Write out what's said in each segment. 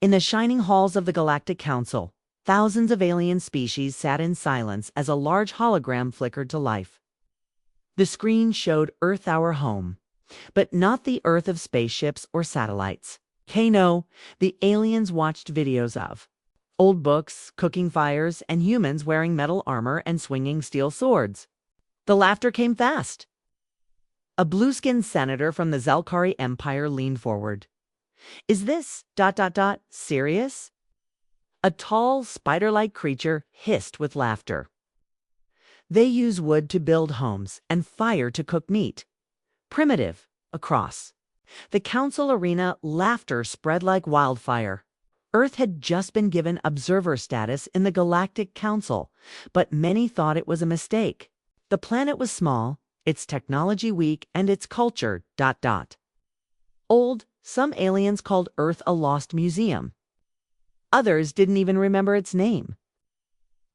In the shining halls of the Galactic Council, thousands of alien species sat in silence as a large hologram flickered to life. The screen showed Earth, our home, but not the Earth of spaceships or satellites. No, the aliens watched videos of old books, cooking fires, and humans wearing metal armor and swinging steel swords. The laughter came fast. A blue-skinned senator from the Zelkari Empire leaned forward. "Is this ... serious?" A tall, spider-like creature hissed with laughter. "They use wood to build homes and fire to cook meat. Primitive, across." The council arena, laughter spread like wildfire. Earth had just been given observer status in the Galactic Council, but many thought it was a mistake. The planet was small, its technology weak, and its culture ... old. Some aliens called Earth a lost museum. Others didn't even remember its name.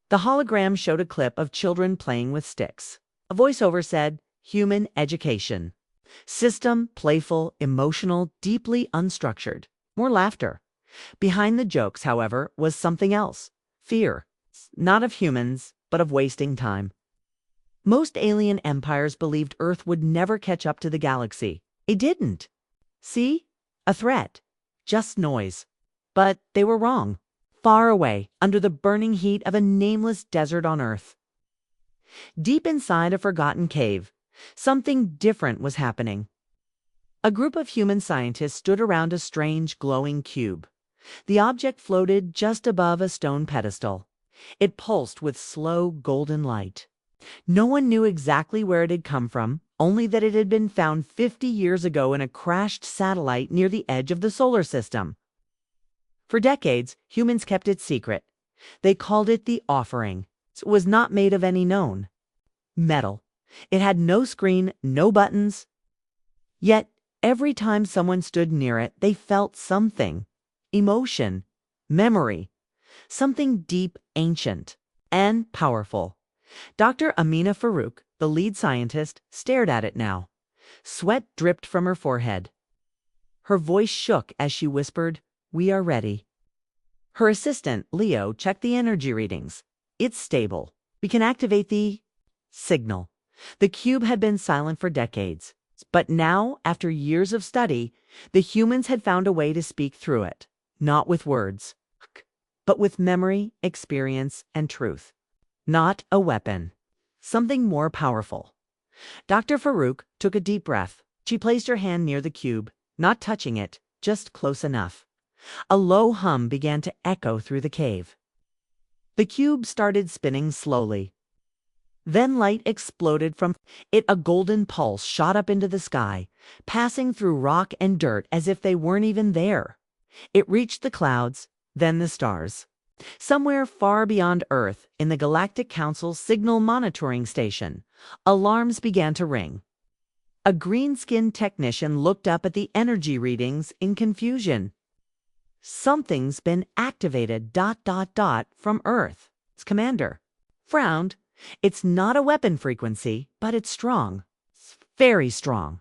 The hologram showed a clip of children playing with sticks. A voiceover said, "Human education. System, playful, emotional, deeply unstructured." More laughter. Behind the jokes, however, was something else. Fear. Not of humans, but of wasting time. Most alien empires believed Earth would never catch up to the galaxy. It didn't. See? A threat. Just noise. But they were wrong. Far away, under the burning heat of a nameless desert on Earth. Deep inside a forgotten cave, something different was happening. A group of human scientists stood around a strange, glowing cube. The object floated just above a stone pedestal. It pulsed with slow, golden light. No one knew exactly where it had come from, only that it had been found 50 years ago in a crashed satellite near the edge of the solar system. For decades, humans kept it secret. They called it the Offering. It was not made of any known metal. It had no screen, no buttons. Yet, every time someone stood near it, they felt something. Emotion, memory, something deep, ancient, and powerful. Dr. Amina Farouk, the lead scientist, stared at it now. Sweat dripped from her forehead. Her voice shook as she whispered, "We are ready." Her assistant, Leo, checked the energy readings. "It's stable. We can activate the signal." The cube had been silent for decades, but now, after years of study, the humans had found a way to speak through it, not with words, but with memory, experience, and truth. Not a weapon. Something more powerful. Dr. Farouk took a deep breath. She placed her hand near the cube, not touching it, just close enough. A low hum began to echo through the cave. The cube started spinning slowly. Then light exploded from it. A golden pulse shot up into the sky, passing through rock and dirt as if they weren't even there. It reached the clouds, then the stars. Somewhere far beyond Earth, in the Galactic Council's signal monitoring station, alarms began to ring. A green-skinned technician looked up at the energy readings in confusion. "Something's been activated ... from Earth." Its commander frowned. "It's not a weapon frequency, but it's strong. It's very strong."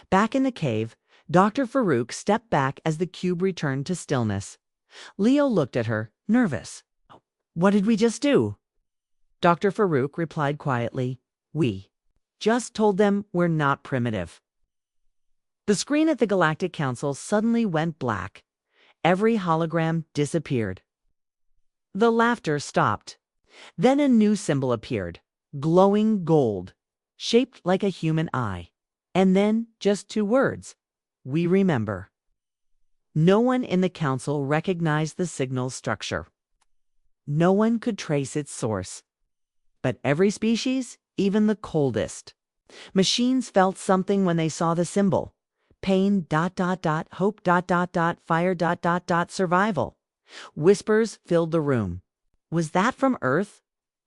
Back in the cave, Dr. Farouk stepped back as the cube returned to stillness. Leo looked at her, nervous. "What did we just do?" Dr. Farouk replied quietly, "We just told them we're not primitive." The screen at the Galactic Council suddenly went black. Every hologram disappeared. The laughter stopped. Then a new symbol appeared, glowing gold, shaped like a human eye. And then just 2 words, "We remember." No one in the council recognized the signal's structure. No one could trace its source. But every species, even the coldest. Machines felt something when they saw the symbol. Pain ... hope ... fire ... survival. Whispers filled the room. Was that from Earth?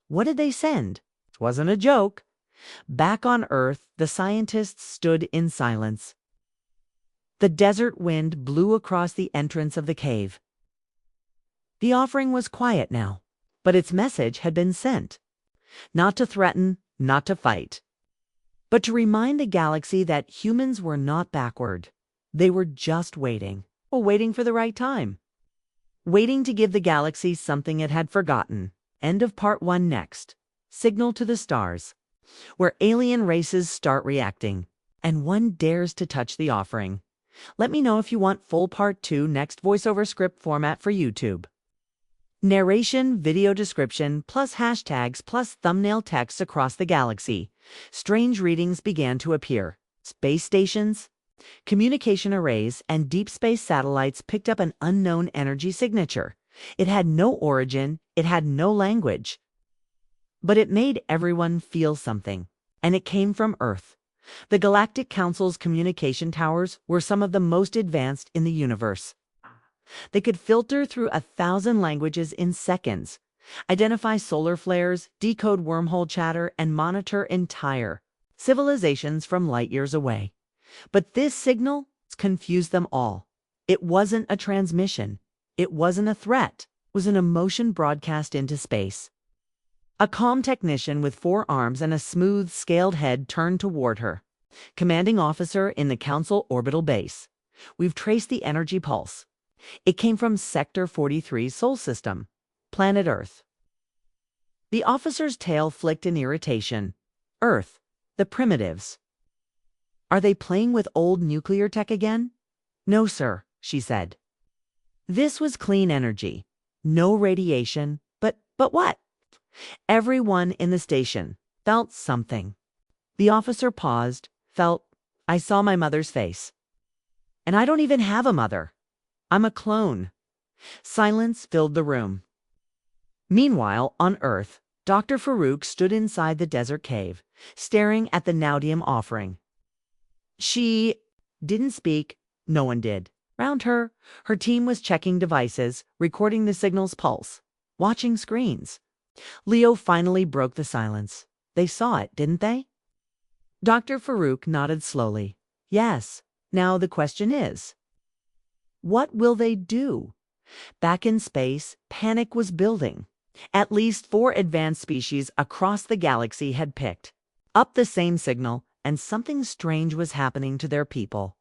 What did they send? It wasn't a joke. Back on Earth, the scientists stood in silence. The desert wind blew across the entrance of the cave. The offering was quiet now, but its message had been sent. Not to threaten, not to fight, but to remind the galaxy that humans were not backward. They were just waiting, waiting for the right time. waiting to give the galaxy something it had forgotten. End of part 1 next. Signal to the stars, where alien races start reacting, and one dares to touch the offering. Let me know if you want full part 2 next, voiceover script format for YouTube. Narration, video description, plus hashtags, plus thumbnail text across the galaxy. Strange readings began to appear. Space stations, communication arrays, and deep space satellites picked up an unknown energy signature. It had no origin, it had no language. But it made everyone feel something, and it came from Earth. The Galactic Council's communication towers were some of the most advanced in the universe. They could filter through 1,000 languages in seconds, identify solar flares, decode wormhole chatter, and monitor entire civilizations from light years away. But this signal confused them all. It wasn't a transmission. It wasn't a threat. It was an emotion broadcast into space. A calm technician with 4 arms and a smooth, scaled head turned toward her. Commanding officer in the Council orbital base. We've traced the energy pulse. It came from Sector 43's Sol system, planet Earth. The officer's tail flicked in irritation. Earth, the primitives. Are they playing with old nuclear tech again? No, sir, she said. This was clean energy. No radiation, but what? Everyone in the station felt something. The officer paused, I saw my mother's face. And I don't even have a mother. I'm a clone. Silence filled the room. Meanwhile, on Earth, Dr. Farouk stood inside the desert cave, staring at the Naudium offering. She didn't speak. No one did. Round her, her team was checking devices, recording the signal's pulse, watching screens. Leo finally broke the silence. They saw it, didn't they? Dr. Farouk nodded slowly. Yes. Now the question is, what will they do? Back in space, panic was building. At least 4 advanced species across the galaxy had picked up the same signal, and something strange was happening to their people.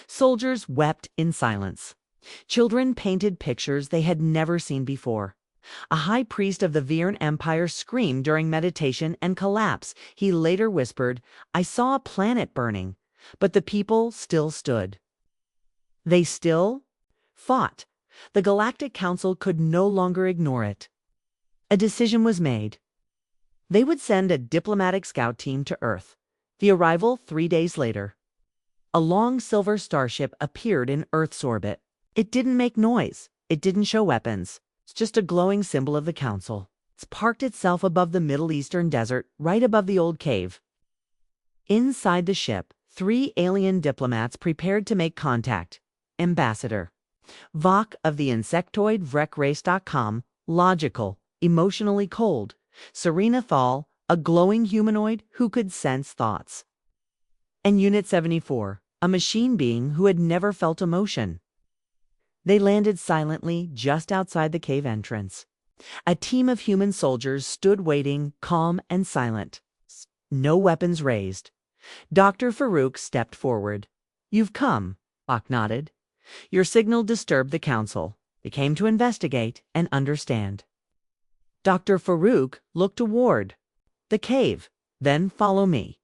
Soldiers wept in silence. Children painted pictures they had never seen before. A high priest of the Viren Empire screamed during meditation and collapsed. He later whispered, I saw a planet burning, but the people still stood. They still fought. The Galactic Council could no longer ignore it. A decision was made. They would send a diplomatic scout team to Earth. The arrival 3 days later. A long silver starship appeared in Earth's orbit. It didn't make noise. It didn't show weapons. It's just a glowing symbol of the Council. It's parked itself above the Middle Eastern desert, right above the old cave. Inside the ship, 3 alien diplomats prepared to make contact. Ambassador Vok of the insectoid vrecrace.com, logical, emotionally cold. Serena Thal, a glowing humanoid who could sense thoughts. And Unit 74, a machine being who had never felt emotion. They landed silently just outside the cave entrance. A team of human soldiers stood waiting, calm and silent. No weapons raised. Dr. Farouk stepped forward. You've come, Vok nodded. Your signal disturbed the Council. They came to investigate and understand. Dr. Farouk looked toward the cave. Then follow me.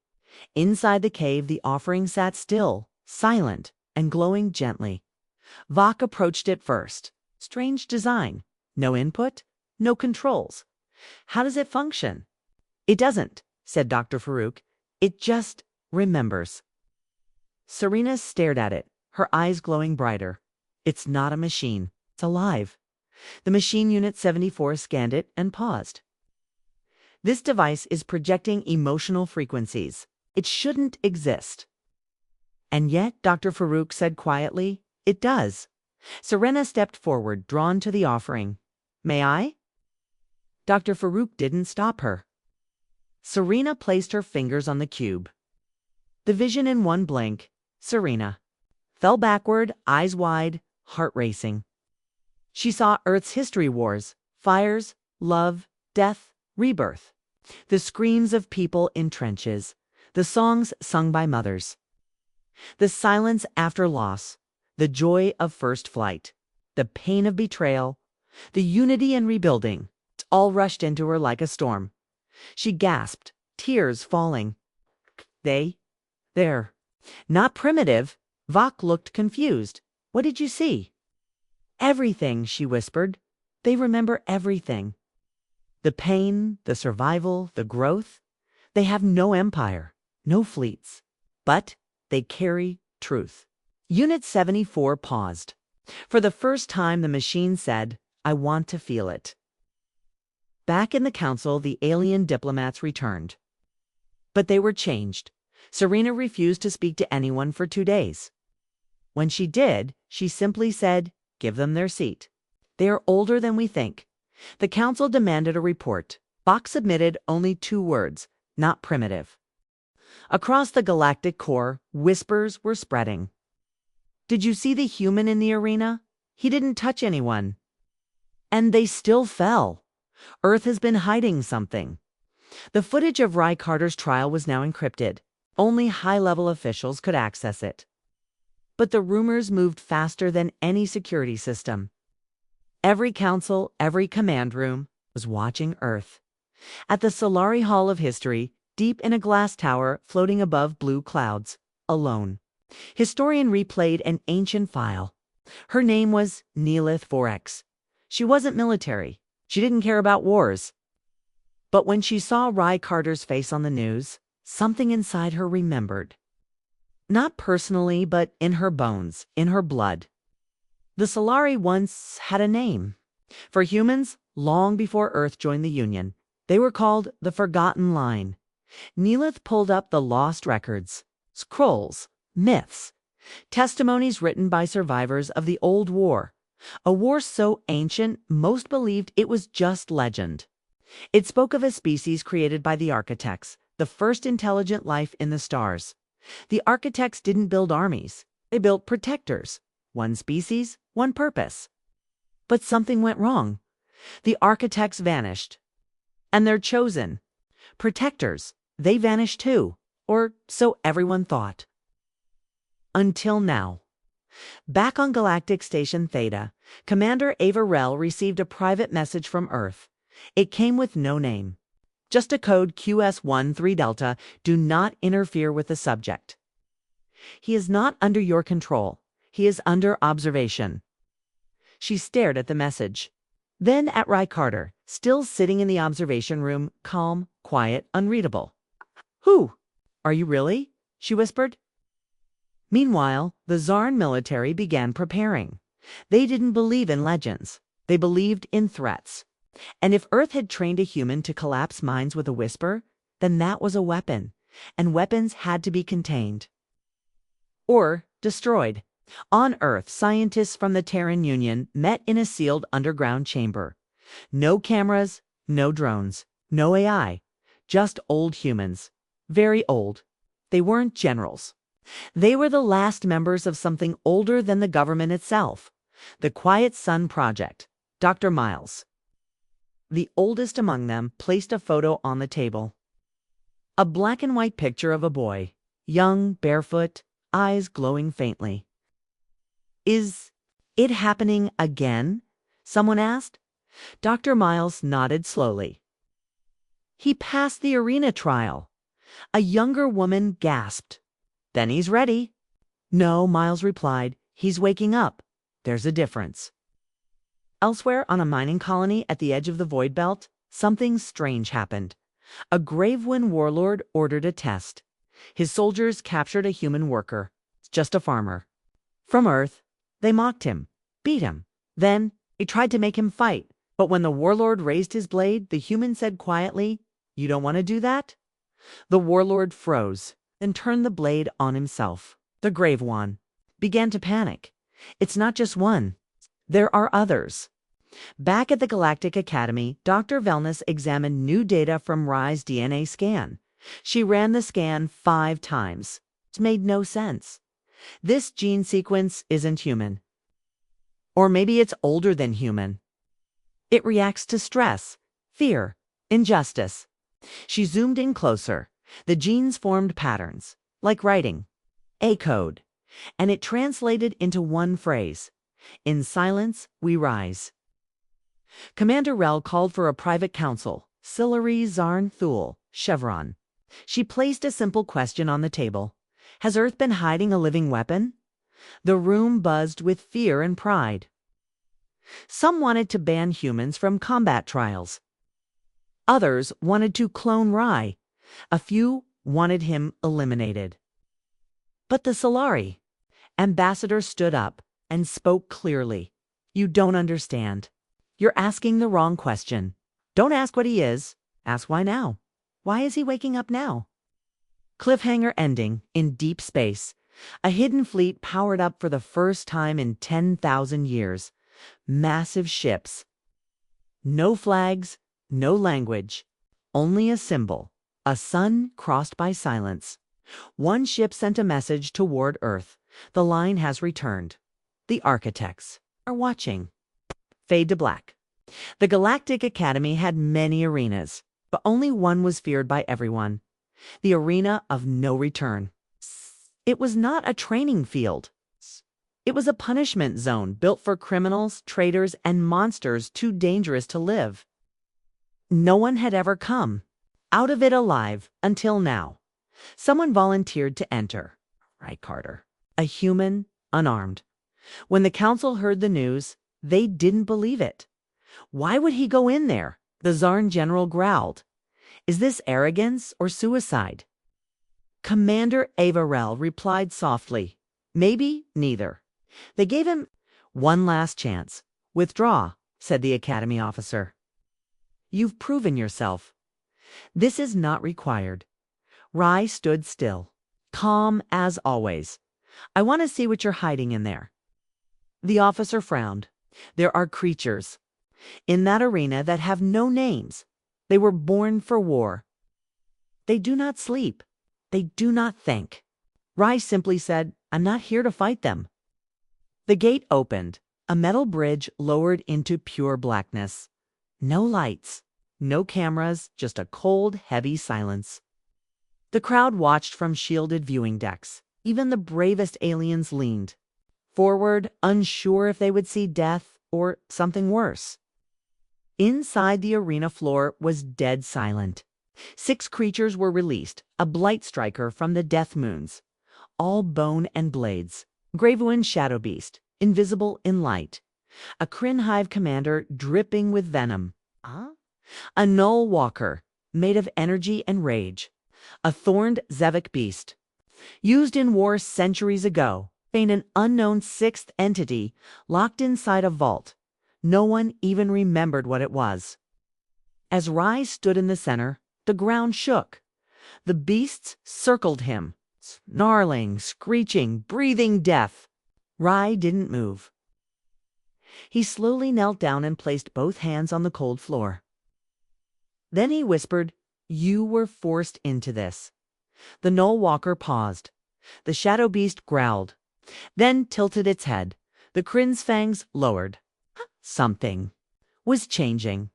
Inside the cave, the offering sat still, silent, and glowing gently. Vok approached it first. Strange design. No input, no controls. How does it function? It doesn't, said Dr. Farouk. It just remembers. Serena stared at it, her eyes glowing brighter. It's not a machine. It's alive. The machine Unit 74 scanned it and paused. This device is projecting emotional frequencies. It shouldn't exist. And yet, Dr. Farouk said quietly, it does. Serena stepped forward, drawn to the offering. May I? Dr. Farouk didn't stop her. Serena placed her fingers on the cube. The vision in one blink, Serena fell backward, eyes wide, heart racing. She saw Earth's history wars, fires, love, death, rebirth. The screams of people in trenches, the songs sung by mothers. The silence after loss, the joy of first flight. the pain of betrayal, the unity and rebuilding. It all rushed into her like a storm. She gasped, tears falling. They're not primitive. Vok looked confused. What did you see? Everything, she whispered. They remember everything. The pain, the survival, the growth. They have no empire, no fleets, but they carry truth. Unit 74 paused. For the first time, the machine said, I want to feel it. Back in the council, the alien diplomats returned. But they were changed. Serena refused to speak to anyone for 2 days. When she did, she simply said, give them their seat. They are older than we think. The council demanded a report. Bach submitted only 2 words, not primitive. Across the galactic core, whispers were spreading. Did you see the human in the arena? He didn't touch anyone. And they still fell. Earth has been hiding something. The footage of Ry Carter's trial was now encrypted. Only high-level officials could access it. But the rumors moved faster than any security system. Every council, every command room was watching Earth. At the Solari Hall of History, deep in a glass tower floating above blue clouds, alone. Historian replayed an ancient file. Her name was Neelith Vorex. She wasn't military. She didn't care about wars. But when she saw Ry Carter's face on the news, something inside her remembered. Not personally, but in her bones, in her blood. The Solari once had a name. For humans, long before Earth joined the Union, they were called the Forgotten Line. Neelith pulled up the lost records, scrolls, myths, testimonies written by survivors of the old war, a war so ancient most believed it was just legend. It spoke of a species created by the architects, the first intelligent life in the stars. The architects didn't build armies. They built protectors. One species, one purpose. But something went wrong. The architects vanished. And their chosen protectors, they vanished too, or so everyone thought. Until now. Back on Galactic Station Theta, Commander Ava Rell received a private message from Earth. It came with no name. Just a code QS13 Delta, do not interfere with the subject. He is not under your control. He is under observation. She stared at the message. Then at Ry Carter, still sitting in the observation room, calm, quiet, unreadable. Who? Are you really? She whispered. Meanwhile, the Zarn military began preparing. They didn't believe in legends. They believed in threats. And if Earth had trained a human to collapse minds with a whisper, then that was a weapon, and weapons had to be contained. Or destroyed. On Earth, scientists from the Terran Union met in a sealed underground chamber. No cameras, no drones, no AI, just old humans. Very old. They weren't generals. They were the last members of something older than the government itself. The Quiet Sun Project. Dr. Miles. The oldest among them placed a photo on the table. A black and white picture of a boy, young, barefoot, eyes glowing faintly. Is it happening again? Someone asked. Dr. Miles nodded slowly. He passed the arena trial. A younger woman gasped. Then he's ready. No, Miles replied. He's waking up. There's a difference. Elsewhere on a mining colony at the edge of the Void Belt, something strange happened. A Gravewind warlord ordered a test. His soldiers captured a human worker, just a farmer. From Earth, they mocked him, beat him. Then they tried to make him fight. But when the warlord raised his blade, the human said quietly, "You don't want to do that?" The warlord froze, then turned the blade on himself. The Gravewind began to panic. It's not just one. There are others. Back at the Galactic Academy, Dr. Velness examined new data from Ry's DNA scan. She ran the scan 5 times. It made no sense. This gene sequence isn't human. Or maybe it's older than human. It reacts to stress, fear, injustice. She zoomed in closer. The genes formed patterns, like writing. A code. And it translated into one phrase. In silence, we rise. Commander Rel called for a private council. Sillery Zarn Thul, Chevron. She placed a simple question on the table. Has Earth been hiding a living weapon? The room buzzed with fear and pride. Some wanted to ban humans from combat trials. Others wanted to clone Rai. A few wanted him eliminated. But the Solari ambassador stood up and spoke clearly. You don't understand. You're asking the wrong question. Don't ask what he is. Ask why now. Why is he waking up now? Cliffhanger ending in deep space. A hidden fleet powered up for the first time in 10,000 years. Massive ships. No flags, no language. Only a symbol. A sun crossed by silence. One ship sent a message toward Earth. The line has returned. The architects are watching. Fade to black. The Galactic Academy had many arenas, but only one was feared by everyone. The arena of no return. It was not a training field. It was a punishment zone built for criminals, traitors, and monsters too dangerous to live. No one had ever come out of it alive until now. Someone volunteered to enter. Right, Carter. A human, unarmed. When the council heard the news, they didn't believe it. Why would he go in there? The Zarn general growled. Is this arrogance or suicide? Commander Averell replied softly. Maybe neither. They gave him one last chance. Withdraw, said the academy officer. You've proven yourself. This is not required. Rai stood still, calm as always. I want to see what you're hiding in there. The officer frowned. There are creatures in that arena that have no names. They were born for war. They do not sleep. They do not think. Rai simply said, I'm not here to fight them. The gate opened. A metal bridge lowered into pure blackness. No lights, no cameras, just a cold, heavy silence. The crowd watched from shielded viewing decks. Even the bravest aliens leaned forward, unsure if they would see death or something worse. Inside the arena floor was dead silent. 6 creatures were released, a blight striker from the Death Moons, all bone and blades, Gravewind Shadow Beast, invisible in light, a Kryn Hive commander dripping with venom, a Null Walker made of energy and rage, a thorned Zevik beast, used in war centuries ago, an unknown 6th entity locked inside a vault. No one even remembered what it was. As Rai stood in the center, the ground shook. The beasts circled him, snarling, screeching, breathing death. Rai didn't move. He slowly knelt down and placed both hands on the cold floor. Then he whispered, You were forced into this. The Null Walker paused. The Shadow Beast growled, then tilted its head. The Kryn's fangs lowered. Something was changing.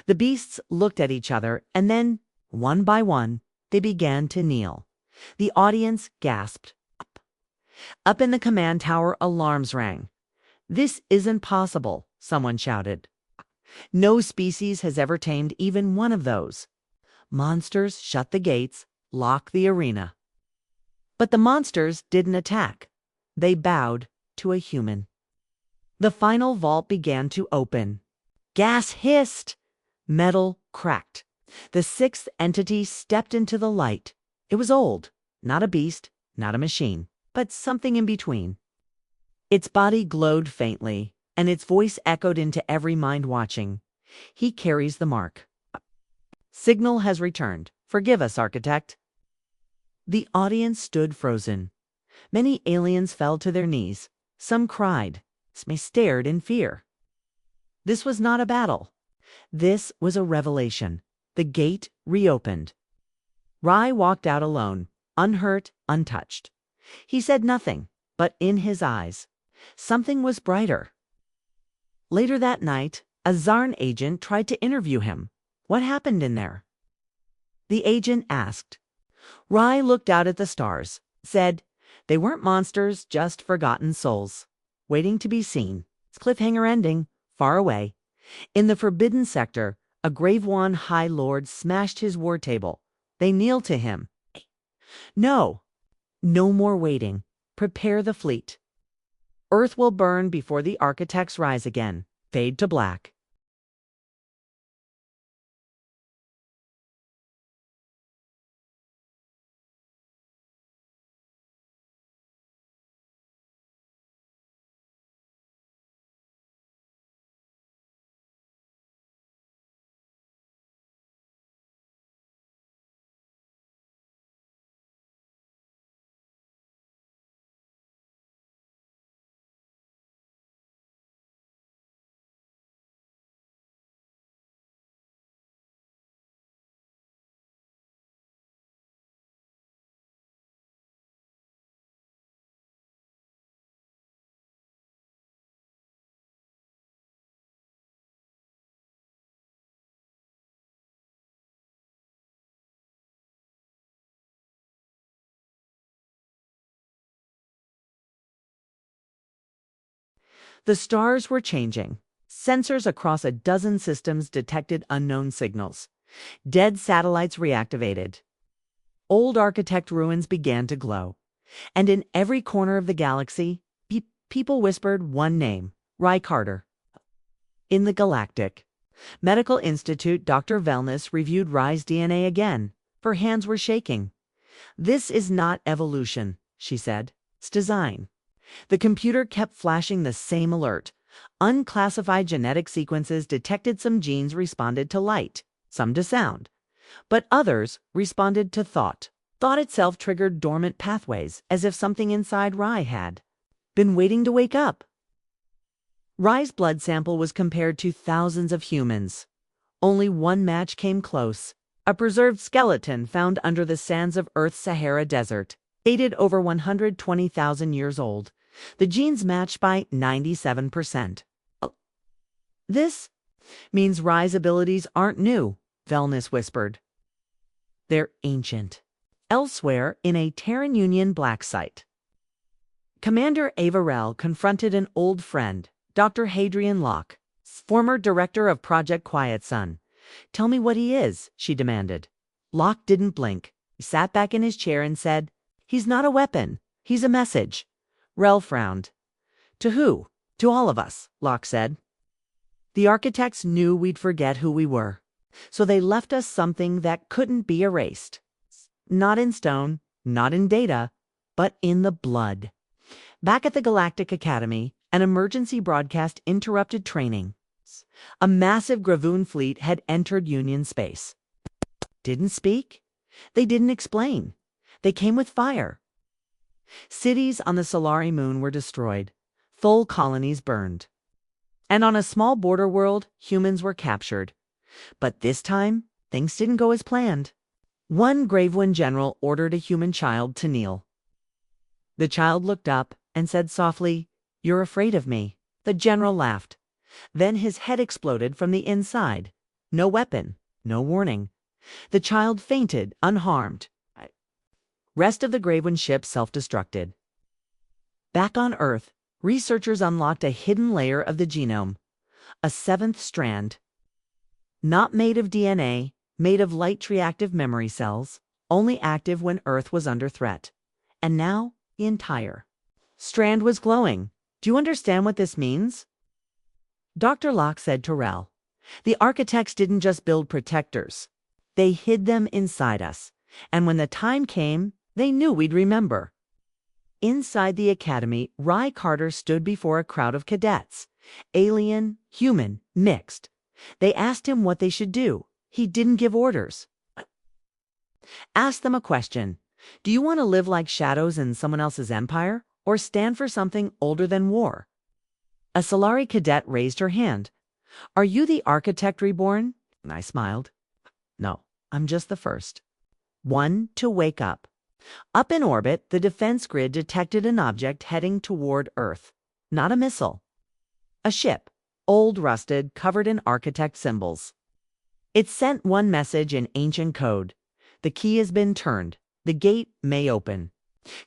The beasts looked at each other, and then, one by one, they began to kneel. The audience gasped. Up in the command tower, alarms rang. This isn't possible, someone shouted. No species has ever tamed even one of those. Monsters shut the gates, lock the arena. But the monsters didn't attack. They bowed to a human. The final vault began to open. Gas hissed. Metal cracked. The 6th entity stepped into the light. It was old, not a beast, not a machine, but something in between. Its body glowed faintly, and its voice echoed into every mind watching. He carries the mark. Signal has returned. Forgive us, Architect. The audience stood frozen. Many aliens fell to their knees. Some cried. Some stared in fear. This was not a battle. This was a revelation. The gate reopened. Rai walked out alone, unhurt, untouched. He said nothing, but in his eyes, something was brighter. Later that night, a Zarn agent tried to interview him. What happened in there? The agent asked. Rai looked out at the stars, said, They weren't monsters, just forgotten souls. waiting to be seen. Cliffhanger ending, far away. In the Forbidden Sector, a Gravewan High Lord smashed his war table. They kneel to him. No, no more waiting. Prepare the fleet. Earth will burn before the architects rise again. Fade to black. The stars were changing. Sensors across a dozen systems detected unknown signals. Dead satellites reactivated. Old architect ruins began to glow. And in every corner of the galaxy, people whispered one name, Rye Carter. In the Galactic Medical Institute, Dr. Wellness reviewed Rye's DNA again. Her hands were shaking. "This is not evolution," she said. "It's design." The computer kept flashing the same alert. Unclassified genetic sequences detected some genes responded to light, some to sound, but others responded to thought. Thought itself triggered dormant pathways, as if something inside Rye had been waiting to wake up. Rye's blood sample was compared to thousands of humans. Only one match came close. A preserved skeleton found under the sands of Earth's Sahara Desert, dated over 120,000 years old. The genes matched by 97%. "This means Rye's abilities aren't new," Wellness whispered. "They're ancient." Elsewhere, in a Terran Union black site, Commander Averell confronted an old friend, Dr. Hadrian Locke, former director of Project Quiet Sun. "Tell me what he is," she demanded. Locke didn't blink. He sat back in his chair and said, "He's not a weapon. He's a message." Rel frowned. "To who?" "To all of us," Locke said. "The architects knew we'd forget who we were, so they left us something that couldn't be erased. Not in stone, not in data, but in the blood." Back at the Galactic Academy, an emergency broadcast interrupted training. A massive Gravoon fleet had entered Union space. Didn't speak. They didn't explain. They came with fire. Cities on the Solari moon were destroyed. Thul colonies burned. And on a small border world, humans were captured. But this time, things didn't go as planned. One Gravewind general ordered a human child to kneel. The child looked up and said softly, "You're afraid of me." The general laughed. Then his head exploded from the inside. No weapon, no warning. The child fainted, unharmed. Rest of the Gravewind ship self-destructed. Back on Earth, researchers unlocked a hidden layer of the genome, a seventh strand. Not made of DNA, made of light-reactive memory cells, only active when Earth was under threat. And now, the entire strand was glowing. "Do you understand what this means?" Dr. Locke said to Rel, "The architects didn't just build protectors. They hid them inside us. And when the time came, they knew we'd remember." Inside the academy, Rye Carter stood before a crowd of cadets. Alien, human, mixed. They asked him what they should do. He didn't give orders. Ask them a question. "Do you want to live like shadows in someone else's empire, or stand for something older than war?" A Solari cadet raised her hand. "Are you the architect reborn?" I smiled. "No, I'm just the first. One to wake up." Up in orbit, the defense grid detected an object heading toward Earth. Not a missile. A ship, old, rusted, covered in architect symbols. It sent one message in ancient code. "The key has been turned. The gate may open."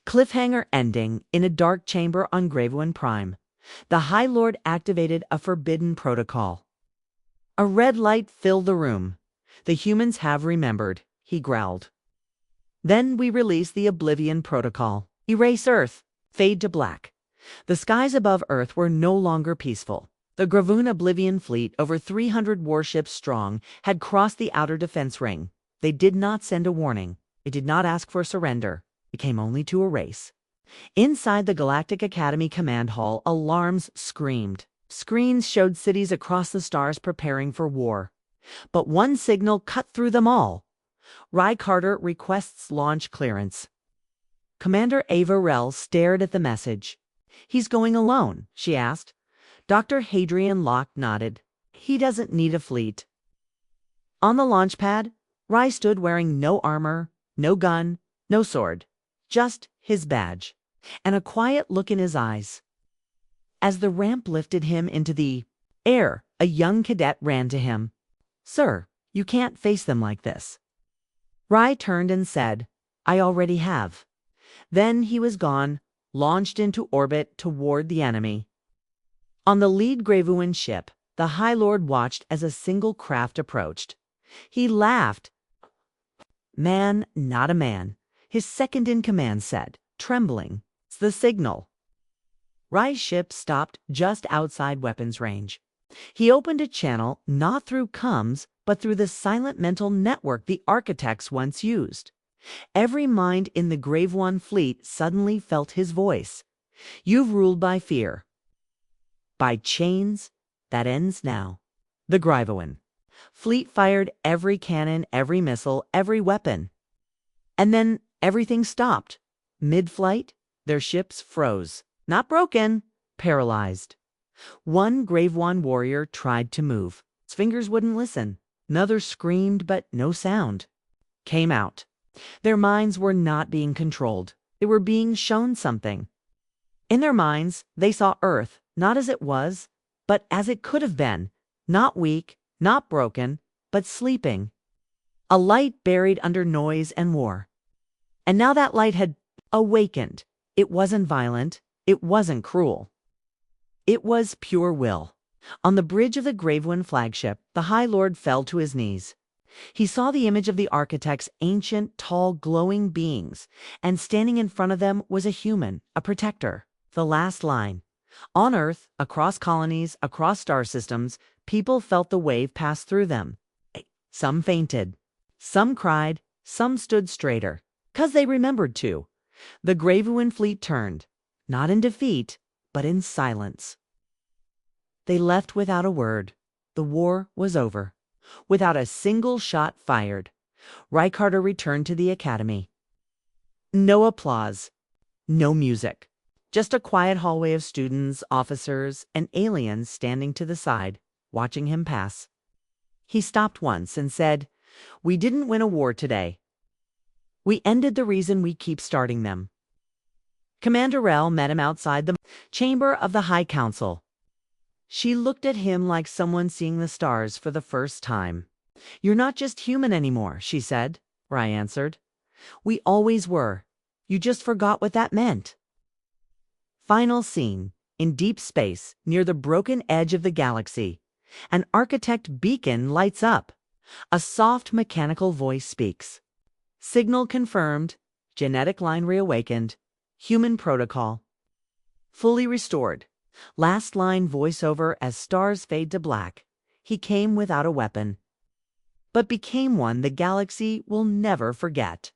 Cliffhanger ending in a dark chamber on Gravewind Prime. The High Lord activated a forbidden protocol. A red light filled the room. The humans have remembered, he growled. Then we release the Oblivion Protocol. Erase Earth. Fade to black. The skies above Earth were no longer peaceful. The Gravoon Oblivion fleet, over 300 warships strong, had crossed the outer defense ring. They did not send a warning. It did not ask for surrender. It came only to erase. Inside the Galactic Academy command hall, alarms screamed. Screens showed cities across the stars preparing for war. But one signal cut through them all. Rye Carter requests launch clearance. Commander Ava Rell stared at the message. He's going alone, she asked. Dr. Hadrian Locke nodded. He doesn't need a fleet. On the launch pad, Rye stood wearing no armor, no gun, no sword. Just his badge, and a quiet look in his eyes. As the ramp lifted him into the air, a young cadet ran to him. Sir, you can't face them like this. Rye turned and said, I already have. Then he was gone, launched into orbit toward the enemy. On the lead Gravoon ship, the High Lord watched as a single craft approached. He laughed. Man, not a man, his second-in-command said, trembling. It's the signal. Rye's ship stopped just outside weapons range. He opened a channel not through comms, but through the silent mental network the architects once used. Every mind in the Gravoon fleet suddenly felt his voice. You've ruled by fear. By chains, that ends now. The Gravoon fleet fired every cannon, every missile, every weapon. And then everything stopped. Mid-flight, their ships froze. Not broken, paralyzed. One Gravoon warrior tried to move. His fingers wouldn't listen. Another screamed, but no sound came out. Their minds were not being controlled. They were being shown something. In their minds, they saw Earth, not as it was, but as it could have been. Not weak, not broken, but sleeping. A light buried under noise and war. And now that light had awakened. It wasn't violent. It wasn't cruel. It was pure will. On the bridge of the Gravoon flagship, the High Lord fell to his knees. He saw the image of the architects, ancient, tall, glowing beings, and standing in front of them was a human, a protector. The last line. On Earth, across colonies, across star systems, people felt the wave pass through them. Some fainted. Some cried. Some stood straighter. 'Cause they remembered to. The Gravoon fleet turned. Not in defeat, but in silence. They left without a word. The war was over. Without a single shot fired. Rye Carter returned to the academy. No applause. No music. Just a quiet hallway of students, officers, and aliens standing to the side, watching him pass. He stopped once and said, We didn't win a war today. We ended the reason we keep starting them. Commander Rell met him outside the chamber of the High Council. She looked at him like someone seeing the stars for the first time. You're not just human anymore, she said. Rye answered. We always were. You just forgot what that meant. Final scene. In deep space, near the broken edge of the galaxy, an architect beacon lights up. A soft mechanical voice speaks. Signal confirmed. Genetic line reawakened. Human protocol. Fully restored. Last line voiceover as stars fade to black. He came without a weapon, but became one the galaxy will never forget.